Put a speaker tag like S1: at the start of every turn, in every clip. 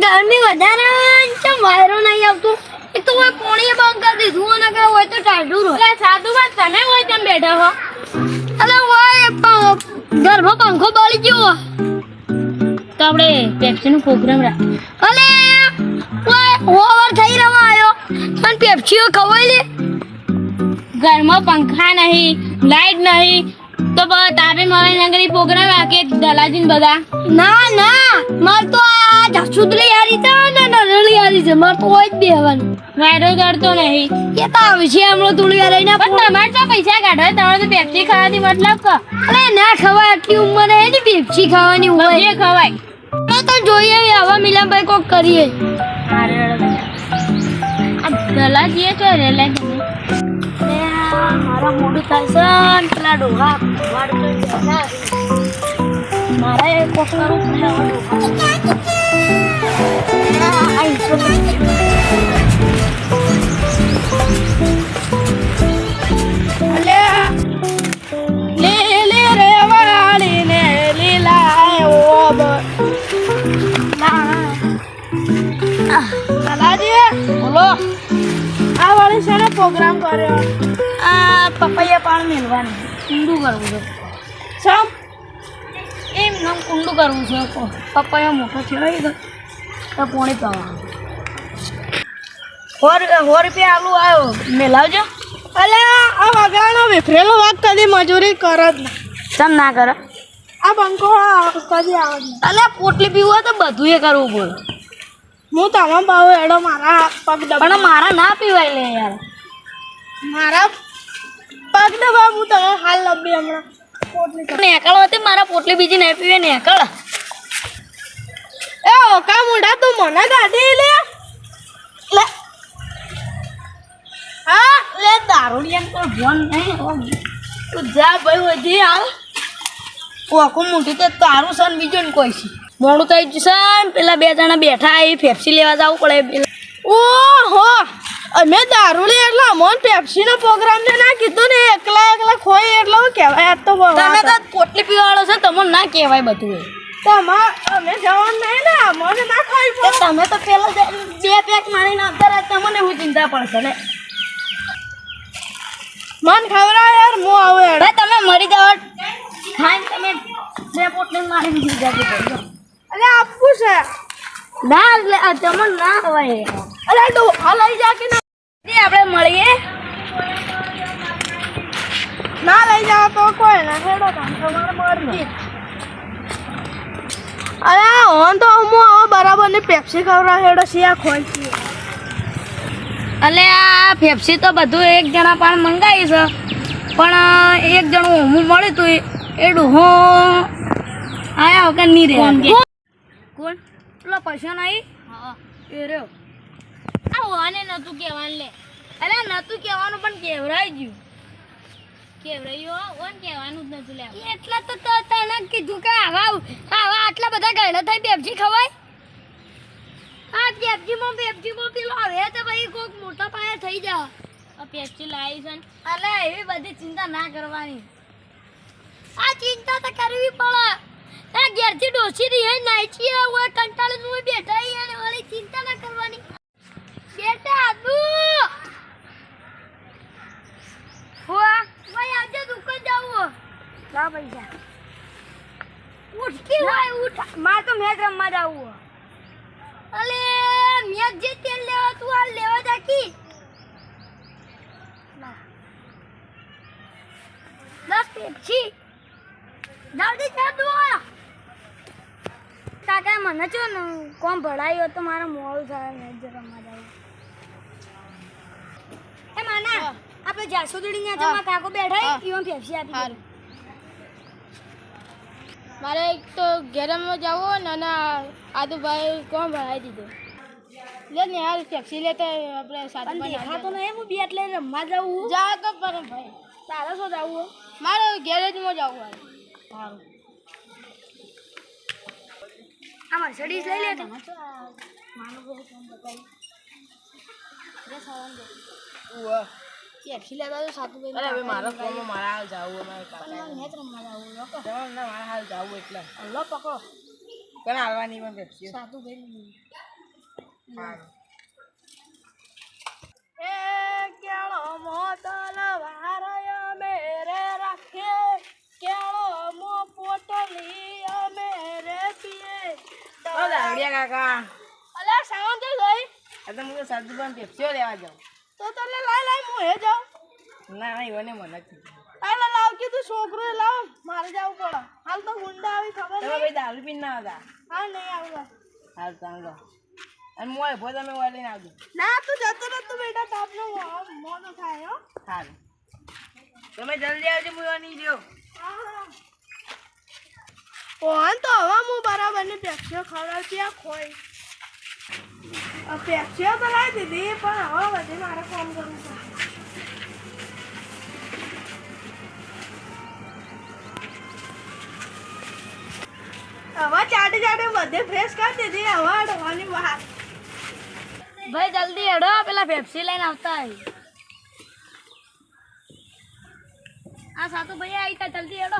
S1: ગરમી વધારે ચમ વાયરો નહીં આવતો એક તો કોઈ કોણીએ બંધ કરી દીધું અને કે હોય તો ટાઢું રહો એટલે સાધુ માં તમે હોય તેમ બેઠા હો અલે હોય ઘરમાં પંખો બળી ગયો તો આપણે પેપ્સી નો પ્રોગ્રામ રાખ અલે ઓય ઓવર થઈ રહ્યો આયો પણ પેપ્સીઓ ખવાય લે ઘરમાં પંખા નહીં લાઈટ નહીં તો બસ તારે મારે નગરી પ્રોગ્રામ રાખે દલાજી ને બધા ના ના માર તો આ જાસુદલી યારી છે ને નરળી યારી છે માર તો હોય જ બેહવાનું વાયરો કરતો નહીં કે તો આવશે હમણો થોડી વાર રહીને પણ તમારે તો પૈસા કાઢો તમારે તો પેપ્સી ખાવાની મતલબ કે અરે ના ખવાય આટલી ઉંમર હે ને પેપ્સી ખાવાની હોય જે ખવાય તો જોઈએ હવે મિલાભાઈ કોક કરીએ આ દલાજી તો રેલે મારા મોડું થાય છે પેલા ડોહા વાડ મારે કોક કરું બોલો આ વાળી છે ને પ્રોગ્રામ કર્યો આ પપૈયા પાણ મેળવાનું કુંડું કરવું છે સમ એમ નામ કુંડું કરવું છે પપૈયા મોટો છેડાઈ ગયો તો પોણી પાવાનું 100 રૂપિયા આલુ આવ્યો મેલાવજો અલે આ વગાડો વિફરેલો વાગ કદી મજૂરી કરે જ ના સમ ના કરે આ બંકો કદી આવે જ અલે પોટલી પીવું તો બધું એ કરવું પડે હું તમામ બાવ એડો મારા પગ દબા પણ મારા ના પીવાય લે યાર મારા પગ દબા હું તમે હાલ લબી હમણાં પોટલી નેકળ હતી મારા પોટલી બીજી નહીં પીવે નેકળ એ ઓકા મુંડા તું મને ગાડી લે લે હા લે દારૂડિયાન તો ભોન નહીં તું જા ભાઈ હજી હાલ ઓકો મોટી તો તારું સન બીજો ને કોઈ છે મોડું થઈ જશે પેલા બે જણા બેઠા એ પેપ્સી લેવા જવું પડે ઓહો અમે દારૂડી એટલે અમોન પેપ્સીનો પ્રોગ્રામ ને ના કીધું ને એકલા એકલા ખોઈ એટલે કહેવાય આ તો તમે તો પોટલી પીવાળો છે તમને ના કહેવાય બધું અમે જવાનું નહીં ને અમને ના ખાઈ તમે તો પેલા 2 પેક મારીને અત્યારે તમને હું ચિંતા પડશે ને મન ખવડાવ યાર હું આવું યાર તમે મરી જાવ ખાઈને તમે 2 પોટલી મારી દીધી જાતી પડ્યો અલે આપવું છે ના એટલે તમને ના હોય અલે તો લઈ જા કે ના આપણે મળીએ ના લઈ જાવ તો કોઈ ના હેડો તમારે મરજી અરે ઓન તો હું આવો બરાબર ને પેપ્સી ખવરા હેડો સિયા ખોઈ અલે આ પેપ્સી તો બધું એક જણા પણ મંગાવી છે પણ એક જણું હું મળ્યું તું એડું હું આયા વગર નહીં રહે કોણ પેલો પૈસા નહીં હા એ રહ્યો આ ઓને નતું કહેવાનું લે અરે નતું કહેવાનું પણ કેવરાઈ ગયું કેવરાયો ઓન કહેવાનું જ નતું લે એટલા તો તને કીધું કે આવા આટલા બધા ગયડા થઈ પેપ્સી ખવાય આ પેપ્સીમાં પેલો હવે તો ભાઈ કોક મોટા પાયા થઈ જાવ આ પેપ્સી લાવી છે અલે એવી બધી ચિંતા ના કરવાની આ ચિંતા તો કરવી પડે આ ઘેરથી ડોસી રહી નાઈચી હોય કંટાળે હું બેઠા અને વાળી ચિંતા ના કરવાની બેટા આદુ હોવા ભાઈ આજે દુકાન જાવું લા પૈસા ઉઠકી હોય ઉઠ માર તો મેચ રમવા જાવું અલે મેચ જે તેલ લેવા તું આ લેવા જાકી 10 પેપ્સી જલ્દી ચા દો કાકા મને છો ને કોમ ભળાયો તો મારા મોડું થાય મેચ રમવા જાવું એ માના આપણે જાસુદડી ના જમા કાકો બેઠા ઈવન પેપ્સી આપી મારે એક તો ગેરમમાં જાવો ને આદુભાઈ કોણ ભરાઈ દીધું લે ને યાર પેપ્સી લેતા આપણે સાથે દેખાતો નહીં હું બે એટલે રમવા જાવું જા તો પર ભાઈ તારે શું જાવું મારે ગેરેજમાં જાવું સારું આ મર્સિડીઝ લઈ લે તો માનો કોઈ કામ બતાવી રે સવાલ દે ઓવા પેપ્સી લેતા તો સાતું ભાઈ અરે હવે મારો કોમ મારા હાલ જાવું અમારે કાકા મેચ રમવા જાવું લોકો ના મારા હાલ જાવું એટલે અલ્લો પકડો કોણ હાલવાની માં પેપ્સી સાતું ભાઈ એ કેળો મોતલ વારય મેરે રાખે કેળો મો પોટલી મેરે પીએ
S2: ઓ દાવડિયા કાકા
S1: અલા સાવન તો ગઈ
S2: આ તો હું સાધુબાન પેપ્સીઓ લેવા જાઉં
S1: તો તને લાઈ હું હે જાઉં
S2: ના ના ઈવને મને જ
S1: આલા લાવ કે તું છોકરો લાવ મારે જાવું પડે હાલ તો ગુંડા આવી ખબર
S2: તમે ભાઈ દારૂ પીને ના હતા
S1: હા નહીં આવું
S2: હાલ ચાંગો અને મોય ભો તમે ઓય લઈને આવજો
S1: ના તું જતો રહે તું બેટા તાપનો મોનો થાય હો
S2: હાલ તમે જલ્દી આવજો હું નહીં રહ્યો
S1: ઓન તો હવે હું બરાબર ની પેપ્સીઓ ખવડાવતી આ ખોઈ આ પેપ્સીઓ તો લાવી દીધી પણ હવે બધી મારે કામ કરવું છે હવે ચાટી ચાટી બધે ફ્રેશ કરી દીધી હવે અડવાની બહાર ભાઈ જલ્દી હેડો પેલા પેપ્સી લઈને આવતા આ સાતુ ભાઈ આવી તા જલ્દી હેડો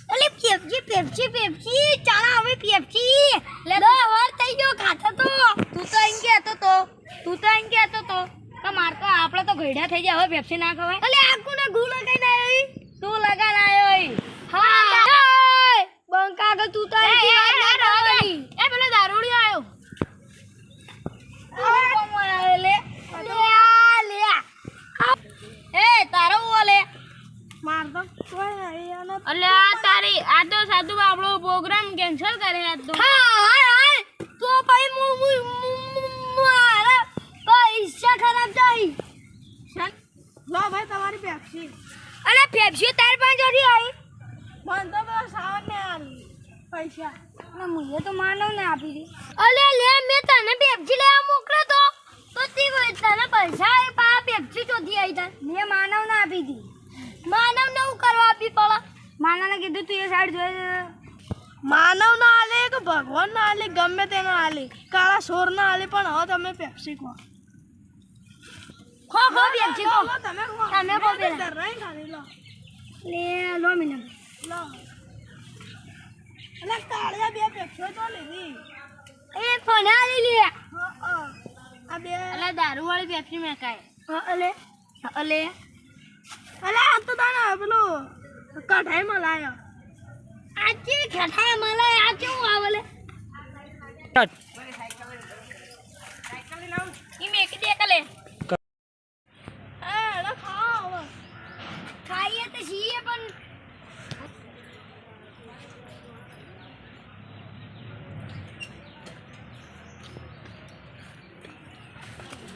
S1: અલે પેપ્સી ચાલા હવે પેપ્સી લે દો વાર થઈ ગયો ખાતો તો તું તો એમ કહેતો તો કે માર તો આપણે તો ઘડ્યા થઈ જાય હવે પેપ્સી ના ખવાય અલે આકુને ગુ લગાઈને આવ્યો તું લગાન આવ્યો હા બંકા કે તું તો એમ વાત ના કરવાની એ પેલો દારૂડી આવ્યો કોણ આવ્યો લે એ તારો ઓલે માર તો કોઈ નહીં અલે આ તારી આ તો સાધુ આપણો પ્રોગ્રામ કેન્સલ કરે આજ તો હા તો ભાઈ મારા પૈસા ખરાબ જાય લો ભાઈ તમારી પેપ્સી અલે પેપ્સી તાર પાંચ ઓરી આવી મન તો બસ સાવને આલી પૈસા ના મુએ તો માનવ ને આપી દી અલે લે મે તને પેપ્સી લેવા મોકલ્યો તો તી તને પૈસા એ પા પેપ્સી ચોધી આવી તા મે માનવ ને આપી દી માનવ ને હું કરવા આપી પડે માનવ ને કીધું તું એ સાઈડ જોઈ માનવ ના આલે કે ભગવાન ના આલે ગમે તેનો આલે કાળા સોર ના આલે પણ હવે તમે પેપ્સી ખો પેપ્સી ખો તમે ખો પેલા રહી ખાલી લો લે લો મિને લો અલા કાળિયા બે પેપ્સી તો લીધી એ ફોના લીલી આ બે અલા દારૂ વાળી પેપ્સી મે કાય અલે અલે આ તો તાના પેલું કઢાઈ માં લાયો આજે કઢાઈ માં લાય આ કેવું આવલે સાયકલ લાવ ઈ મે કે દે કલે એડો ખાઓ ખાઈએ તો છીએ પણ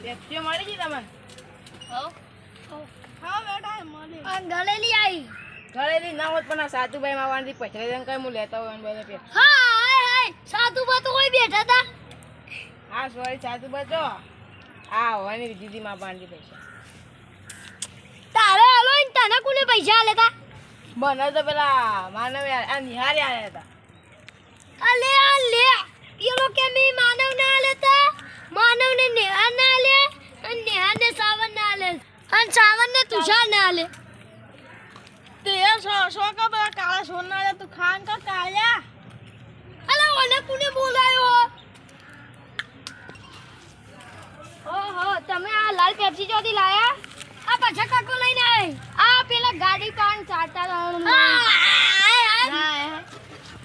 S2: પેપ્સીઓ મળી ગઈ તમને
S1: હા બેટા મળી આ ગળેલી આવી
S2: ગળેલી ના હોત પણ આ સાધુભાઈ માવાથી પછડે જઈને કઈ હું લેતા હોય બધે પેપ
S1: હા હાય સાધુબા તો કોઈ બેઠા હતા
S2: હા સોરી સાધુભાઈ તો આ હોવાની દીદી માં બાંધી પૈસા
S1: તારે હાલો ને તને કોને પૈસા લેતા
S2: મને તો પેલા માનવ આ નિહારી આવ્યા હતા
S1: અલે આ લે પેલો કે મે માનવ ના લેતા માનવ ને નેહા ના લે અને નેહા ને સાવન ના લે અને સાવન ને તુષાર ના લે તે સો કા બા કાળા સોન ના લે તું ખાન કા કાળ્યા અલે ઓને કોને બોલાયો ઓહો તમે આ લાલ પેપ્સી જોથી લાયા આ પાછા કાકો લઈને આય આ પેલા ગાડી પાન ચાટતા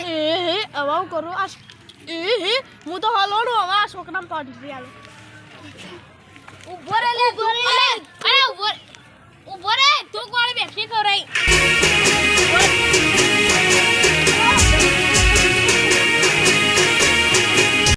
S1: એ અવાવ કરો આ હું તો હલોડું હવે આ છોકરાને પાડી આલો ઉભો રે લે અરે ઉભો